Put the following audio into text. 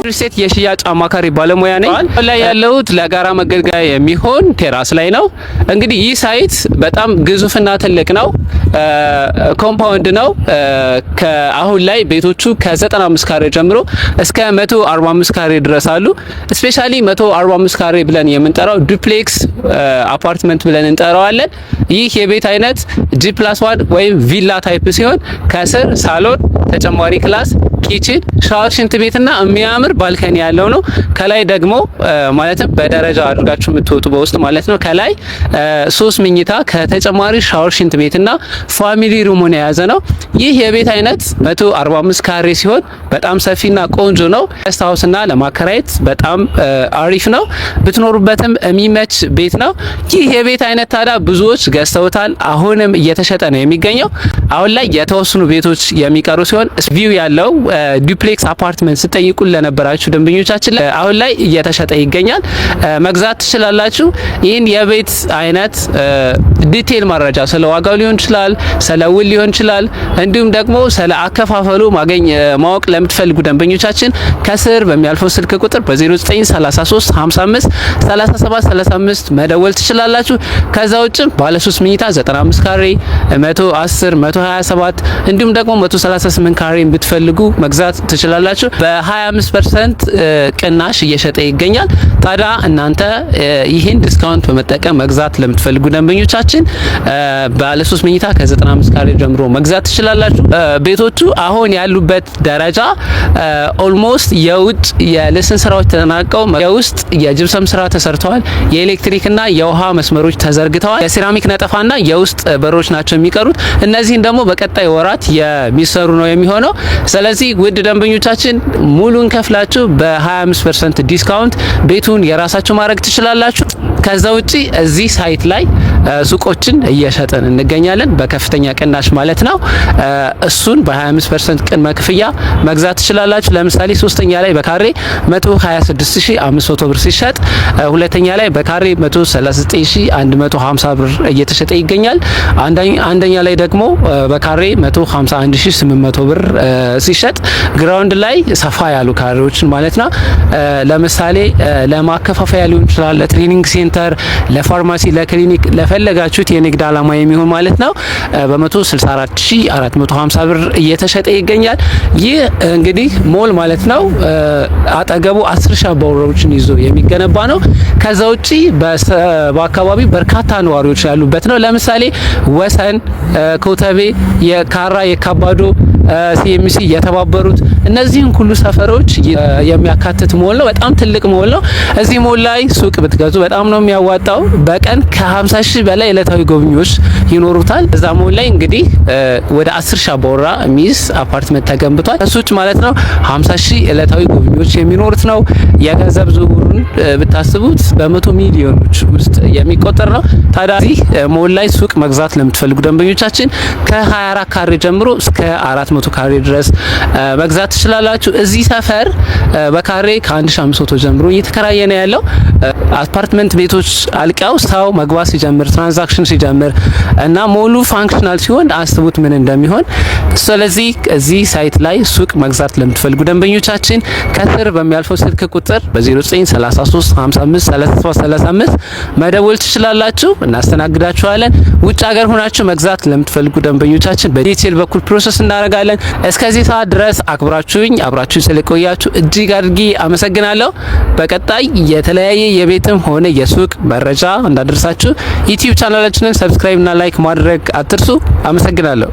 ሪልስቴት የሽያጭ አማካሪ ባለሙያ ነኝ። ላይ ያለሁት ለጋራ መገልገያ የሚሆን ቴራስ ላይ ነው። እንግዲህ ይህ ሳይት በጣም ግዙፍና ትልቅ ነው። ኮምፓውንድ ነው። አሁን ላይ ቤቶቹ ከ95 ካሬ ጀምሮ እስከ 145 ካሬ ድረስ አሉ። ስፔሻሊ 145 ካሬ ብለን የምንጠራው ዱፕሌክስ አፓርትመንት ብለን እንጠራዋለን። ይህ የቤት አይነት G+1 ወይም ቪላ ታይፕ ሲሆን ከስር ሳሎን፣ ተጨማሪ ክላስ፣ ኪችን፣ ሻወር፣ ሽንት ቤትና የሚያምር ባልከኒ ያለው ነው። ከላይ ደግሞ ማለትም በደረጃ አድርጋችሁ የምትወጡ በውስጥ ማለት ነው። ከላይ 3 መኝታ ከተጨማሪ ሻወር፣ ሽንት ቤትና ፋሚሊ ሩሙን የያዘ ነው። ይህ የቤት አይነት 145 ካሬ ሲሆን በጣም ሰፊና ቆንጆ ነው። ገስት ሃውስና ለማከራየት በጣም አሪፍ ነው። ብትኖሩበትም የሚመች ቤት ነው። ይህ የቤት አይነት ታዲያ ብዙዎች ገዝተውታል። አሁንም እየተሸጠ ነው የሚገኘው። አሁን ላይ የተወሰኑ ቤቶች የሚቀሩ ሲሆን ቪው ያለው ዱፕሌክስ አፓርትመንት ስጠይቁን ለነበራችሁ ደንበኞቻችን አሁን ላይ እየተሸጠ ይገኛል። መግዛት ትችላላችሁ። ይህን የቤት አይነት ዲቴል መረጃ ስለ ዋጋው ሊሆን ይችላል፣ ስለ ውል ሊሆን ይችላል፣ እንዲሁም ደግሞ ስለ አከፋፈሉ ማወቅ ለምትፈልጉ ደንበኞቻችን ከስር በሚያልፈው ስልክ ቁጥር በ0933 55 37 35 መደወል ትችላላችሁ። ከዛ ውጭም ባለ 3 መኝታ 95 ካሬ 110 127 እንዲሁም ደግሞ 138 ካሬ ብትፈልጉ መግዛት ትችላላችሁ። በ25% ቅናሽ እየሸጠ ይገኛል። ታዲያ እናንተ ይህን ዲስካውንት በመጠቀም መግዛት ለምትፈልጉ ደንበኞቻችን ባለ 3 መኝታ ከ95 ካሬ ጀምሮ መግዛት ትችላላችሁ። ቤቶቹ አሁን ያሉበት ደረጃ ኦልሞስት የውጭ የልስን ስራዎች ተጠናቀው የውስጥ የጅብሰም ስራ ተሰርተዋል። የኤሌክትሪክና የውሃ መስመሮች ተዘርግተዋል። የሴራሚክ ነጠፋና የውስጥ በሮች ናቸው የሚቀሩት። እነዚህን ደግሞ በቀጣይ ወራት የሚሰሩ ነው የሚሆነው። ስለዚህ ውድ ደንበኞቻችን ሙሉን ከፍላችሁ በ25% ዲስካውንት ቤቱን የራሳችሁ ማድረግ ትችላላችሁ። ከዛ ውጪ እዚህ ሳይት ላይ ሱቆችን እየሸጥን እንገኛለን በከፍተኛ ቅናሽ ማለት ነው። እሱን በ25% ቅድመ ክፍያ መግዛት ትችላላችሁ። ለምሳሌ ሶስተኛ ላይ በካሬ 126500 ብር ሲሸጥ፣ ሁለተኛ ላይ በካሬ 139150 ብር እየተሸጠ ይገኛል። አንደኛ ላይ ደግሞ በካሬ 151800 ብር ሲሸጥ፣ ግራውንድ ላይ ሰፋ ያሉ ካሬዎችን ማለት ነው። ለምሳሌ ለማከፋፈያ ሊሆን ይችላል፣ ለትሬኒንግ ሴንተር፣ ለፋርማሲ፣ ለክሊኒክ ለፈለጋችሁት የንግድ ዓላማ የሚሆን ማለት ነው በ164450 ብር እየተሸጠ ይገኛል። ይህ እንግዲህ ሞል ማለት ነው። አጠገቡ 10 ሺህ አባወራዎችን ይዞ የሚገነባ ነው። ከዛ ውጪ በአካባቢ በርካታ ነዋሪዎች ያሉበት ነው። ለምሳሌ ወሰን፣ ኮተቤ፣ የካራ፣ የካባዶ፣ ሲኤምሲ፣ የተባበሩት እነዚህን ሁሉ ሰፈሮች የሚያካትት ሞል ነው። በጣም ትልቅ ሞል ነው። እዚህ ሞል ላይ ሱቅ ብትገዙ በጣም ነው የሚያዋጣው። በቀን ከ50 ሺህ በላይ ዕለታዊ ጎብኚዎች ይኖሩታል። እዛ ሞል ላይ እንግዲህ ወደ 10 ሺህ አባወራ የሚይዝ አፓርትመንት ተገንብቷል። እሱ ውጭ ማለት ነው 50 ሺህ ዕለታዊ ጎብኚዎች የሚኖሩት ነው። የገንዘብ ዝውውሩን ብታስቡት በመቶ ሚሊዮኖች ውስጥ የሚቆጠር ነው። ታዲያ እዚህ ሞል ላይ ሱቅ መግዛት ለምትፈልጉ ደንበኞቻችን ከ24 ካሬ ጀምሮ እስከ 400 ካሬ ድረስ መግዛት ትችላላችሁ። እዚህ ሰፈር በካሬ ከ1500 ጀምሮ እየተከራየ ነው ያለው። አፓርትመንት ቤቶች አልቀው ሰው መግባት ሲጀምር፣ ትራንዛክሽን ሲጀምር እና ሞሉ ፋንክሽናል ሲሆን አስቡት ምን እንደሚሆን። ስለዚህ እዚህ ሳይት ላይ ሱቅ መግዛት ለምትፈልጉ ደንበኞቻችን ከስር በሚያልፈው ስልክ ቁጥር በ0933 55 37 35 መደወል ትችላላችሁ። እናስተናግዳችኋለን። ውጭ ሀገር ሆናችሁ መግዛት ለምትፈልጉ ደንበኞቻችን በዲቴል በኩል ፕሮሰስ እናደርጋለን። እስከዚህ ሰዓት ድረስ አብራችሁኝ ስለቆያችሁ እጅግ አድርጌ አመሰግናለሁ። በቀጣይ የተለያየ የቤትም ሆነ የሱቅ መረጃ እንዳደርሳችሁ ዩቲዩብ ቻናላችንን ሰብስክራይብ እና ላይክ ማድረግ አትርሱ። አመሰግናለሁ።